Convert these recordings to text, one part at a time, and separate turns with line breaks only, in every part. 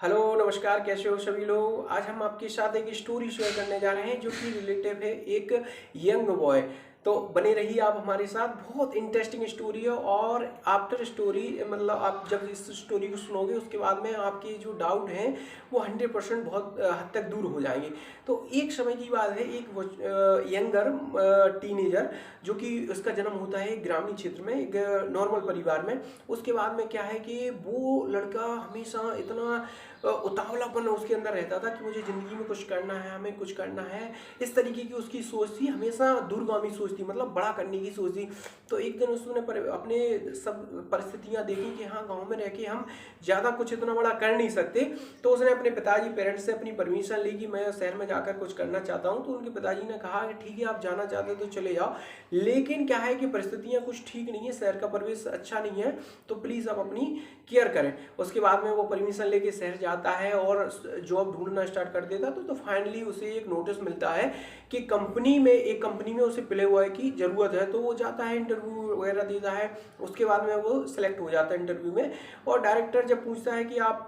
Hello नमस्कार, कैसे हो सभी लोग। आज हम आपके साथ एक स्टोरी शेयर करने जा रहे हैं जो कि रिलेटिव है एक यंग बॉय। तो बने रहिए आप हमारे साथ, बहुत इंटरेस्टिंग स्टोरी है। और आफ्टर स्टोरी मतलब आप जब इस स्टोरी को सुनोगे उसके बाद में आपके जो डाउट हैं वो 100% बहुत हद तक दूर हो जाएंगे। तो एक समय की बात है, एक यंगर टीनेजर जो कि उसका जन्म होता है एक ग्रामीण क्षेत्र में, एक नॉर्मल परिवार में। उसके बाद में क्या है कि वो लड़का हमेशा इतना उतावलापन उसके अंदर रहता था कि मुझे ज़िंदगी में कुछ करना है, हमें कुछ करना है। इस तरीके की उसकी सोच थी, हमेशा दूरगामी सोच थी, मतलब बड़ा करने की सोच थी। तो एक दिन उसने अपने सब परिस्थितियां देखी कि हाँ, गांव में रह के हम ज़्यादा कुछ इतना बड़ा कर नहीं सकते। तो उसने अपने पिताजी पेरेंट्स से अपनी परमिशन ली कि मैं शहर में जाकर कुछ करना चाहता हूँ। तो उनके पिताजी ने कहा कि ठीक है, आप जाना चाहते हो तो चले जाओ, लेकिन क्या है कि परिस्थितियाँ कुछ ठीक नहीं है, शहर का परिवेश अच्छा नहीं है, तो प्लीज़ आप अपनी केयर करें। उसके बाद में वो परमिशन लेके शहर जाता है और जॉब ढूंढना स्टार्ट कर देता। तो फाइनली उसे एक नोटिस मिलता है कि एक कंपनी में उसे प्ले बॉय की ज़रूरत है। तो वो जाता है, इंटरव्यू वगैरह देता है। उसके बाद में वो सिलेक्ट हो जाता है इंटरव्यू में। और डायरेक्टर जब पूछता है कि आप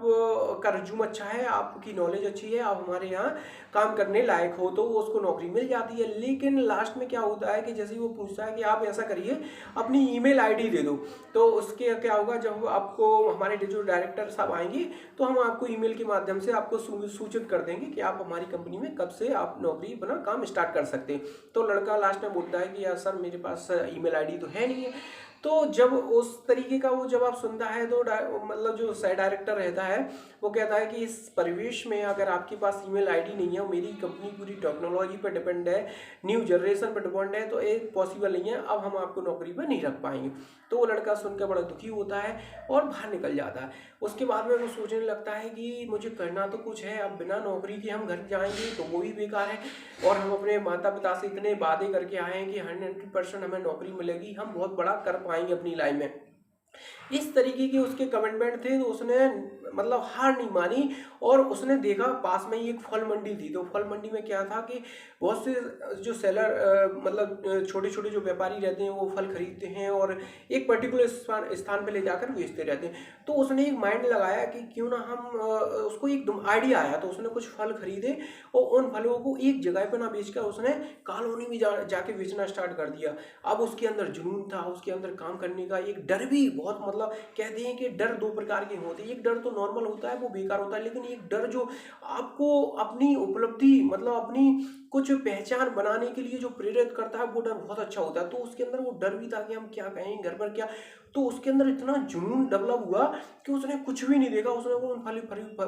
का रिज्यूम अच्छा है, आपकी नॉलेज अच्छी है, आप हमारे यहाँ काम करने लायक हो, तो वो उसको नौकरी मिल जाती है। लेकिन लास्ट में क्या होता है कि जैसे ही वो पूछता है कि आप ऐसा करिए, अपनी ईमेल आईडी दे दो, तो उसके क्या होगा, जब आपको हमारे जो डायरेक्टर साहब आएंगे तो हम आपको ईमेल के माध्यम से आपको सूचित कर देंगे कि आप हमारी कंपनी में कब से आप नौकरी अपना काम स्टार्ट कर सकते हैं। तो लड़का लास्ट में बोलता है कि यार सर, मेरे पास ईमेल आईडी तो है नहीं है। तो जब उस तरीके का वो जब आप सुनता है तो मतलब जो साइड डायरेक्टर रहता है वो कहता है कि इस परिवेश में अगर आपके पास ईमेल आईडी नहीं है, मेरी कंपनी पूरी टेक्नोलॉजी पर डिपेंड है, न्यू जनरेशन पर डिपेंड है, तो ये पॉसिबल नहीं है, अब हम आपको नौकरी पर नहीं रख पाएंगे। तो वो लड़का सुनकर बड़ा दुखी होता है और बाहर निकल जाता है। उसके बाद में वो सोचने लगता है कि मुझे करना तो कुछ है, अब बिना नौकरी के हम घर जाएंगे तो वो भी बेकार है, और हम अपने माता पिता से इतने वादे करके आए हैं कि 100% हमें नौकरी मिलेगी, हम बहुत बड़ा कर पाएंगे अपनी लाइफ में। इस तरीके के उसके कमिटमेंट थे। तो उसने मतलब हार नहीं मानी, और उसने देखा पास में ही एक फल मंडी थी। तो फल मंडी में क्या था कि बहुत से जो सेलर मतलब छोटे छोटे जो व्यापारी रहते हैं वो फल खरीदते हैं और एक पर्टिकुलर स्थान पे ले जाकर बेचते रहते हैं। तो उसने एक माइंड लगाया कि क्यों ना हम उसको एक आइडिया आया। तो उसने कुछ फल खरीदे और उन फलों को एक जगह पे ना बेचकर उसने कॉलोनी में जाके बेचना स्टार्ट कर दिया। अब उसके अंदर जुनून था, उसके अंदर काम करने का, एक डर भी बहुत, मतलब कहते हैं कि डर दो प्रकार के होते हैं। एक डर तो नॉर्मल होता है, वो बेकार होता है, लेकिन एक डर जो आपको अपनी उपलब्धि मतलब अपनी कुछ पहचान बनाने के लिए जो प्रेरित करता है, वो डर बहुत अच्छा होता है। तो उसके अंदर वो डर भी था कि हम क्या कहें, घर पर क्या। तो उसके अंदर इतना जुनून डेवलप हुआ कि उसने कुछ भी नहीं देखा, उसने वो उन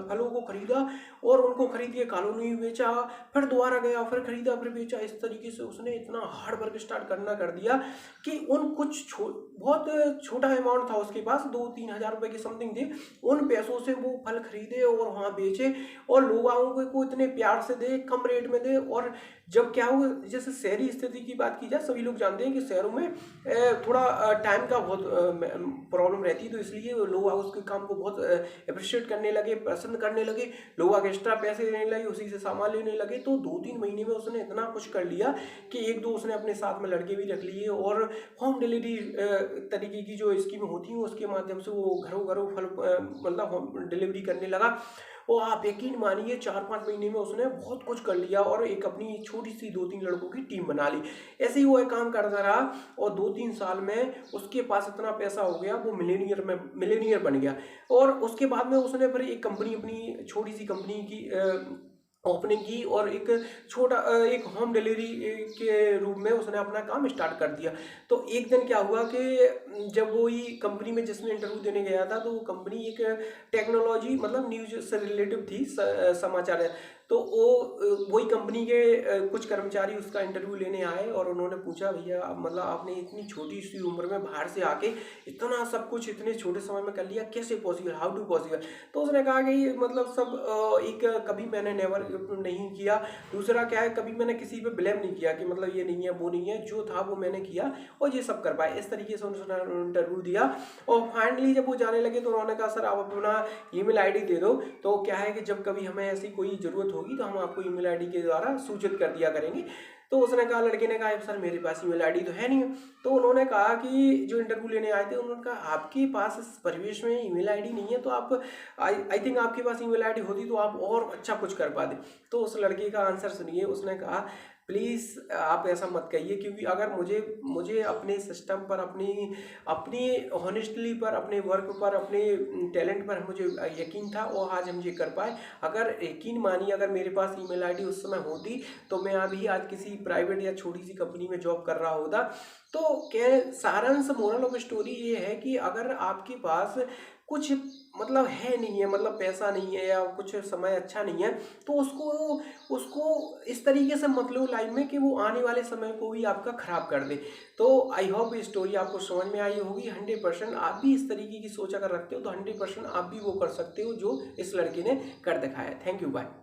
फलों को खरीदा और उनको खरीद के कॉलोनी में बेचा, फिर दोबारा गया, फिर खरीदा, फिर बेचा। इस तरीके से उसने इतना हार्ड वर्क स्टार्ट करना कर दिया कि उन बहुत छोटा अमाउंट था उसके पास, 2-3 हज़ार रुपए के समथिंग थे। उन पैसों से वो फल खरीदे और वहाँ बेचे और लोगों को इतने प्यार से दे, कम रेट में दे। और जब क्या हुआ, जैसे शहरी स्थिति की बात की जाए, सभी लोग जानते हैं कि शहरों में थोड़ा टाइम का बहुत प्रॉब्लम रहती है। तो इसलिए लोग उसके काम को बहुत अप्रिशिएट करने लगे, पसंद करने लगे, लोग आगे एक्स्ट्रा पैसे देने लगे, उसी से सामान लेने लगे। तो 2-3 महीने में उसने इतना कुछ कर लिया कि एक दो उसने अपने साथ में लड़के भी रख लिए, और होम डिलीवरी तरीके की जो स्कीम होती है उसके माध्यम से वो घरों घरों फल मतलब होम डिलीवरी करने लगा। और आप यकीन मानिए 4-5 महीने में उसने बहुत कुछ कर लिया और एक अपनी छोटी सी 2-3 लड़कों की टीम बना ली। ऐसे ही वो एक काम करता रहा और 2-3 साल में उसके पास इतना पैसा हो गया, वो मिलेनियर बन गया। और उसके बाद में उसने फिर एक कंपनी, अपनी छोटी सी कंपनी की ओपनिंग की और एक होम डिलीवरी के रूप में उसने अपना काम स्टार्ट कर दिया। तो एक दिन क्या हुआ कि जब वो ही कंपनी में जिसमें इंटरव्यू देने गया था, तो वो कंपनी एक टेक्नोलॉजी मतलब न्यूज से रिलेटिव थी, समाचार है। तो वही कंपनी के कुछ कर्मचारी उसका इंटरव्यू लेने आए और उन्होंने पूछा, भैया मतलब आपने इतनी छोटी सी उम्र में बाहर से आके इतना सब कुछ इतने छोटे समय में कर लिया, कैसे पॉसिबल, हाउ टू पॉसिबल। तो उसने कहा कि मतलब सब एक कभी मैंने नेवर नहीं किया। दूसरा क्या है, कभी मैंने किसी पे ब्लेम नहीं किया कि मतलब ये नहीं है वो नहीं है, जो था वो मैंने किया और ये सब कर पाया। इस तरीके से उन्होंने उन्होंने इंटरव्यू दिया और फाइनली जब वो जाने लगे तो उन्होंने कहा सर आप अपना ईमेल आईडी दे दो, तो क्या है कि जब कभी हमें ऐसी कोई ज़रूरत होगी तो हम आपको ईमेल आईडी के द्वारा सूचित कर दिया करेंगे। तो उसने कहा, लड़के ने कहा सर मेरे पास ईमेल आईडी तो है नहीं। तो उन्होंने कहा कि जो इंटरव्यू लेने आए थे उन्होंने कहा आपके पास इस परिवेश में ईमेल आईडी नहीं है, तो आप आई थिंक आपके पास ईमेल आईडी होती तो आप और अच्छा कुछ कर पाते। तो उस लड़के का आंसर सुनिए, उसने कहा प्लीज़ आप ऐसा मत कहिए, क्योंकि अगर मुझे अपने सिस्टम पर, अपनी हॉनेस्टली पर, अपने वर्क पर, अपने टैलेंट पर मुझे यकीन था और आज हम ये कर पाए। अगर यकीन मानिए अगर मेरे पास ईमेल आईडी उस समय होती तो मैं अभी आज किसी प्राइवेट या छोटी सी कंपनी में जॉब कर रहा होता। तो क्या सारांश, मोरल ऑफ स्टोरी ये है कि अगर आपके पास कुछ मतलब है नहीं है, मतलब पैसा नहीं है या कुछ समय अच्छा नहीं है, तो उसको इस तरीके से मत लो लाइफ में कि वो आने वाले समय को भी आपका खराब कर दे। तो आई होप ये स्टोरी आपको समझ में आई होगी। 100% आप भी इस तरीके की सोच अगर रखते हो तो 100% आप भी वो कर सकते हो जो इस लड़के ने कर दिखाया। Thank you, bye.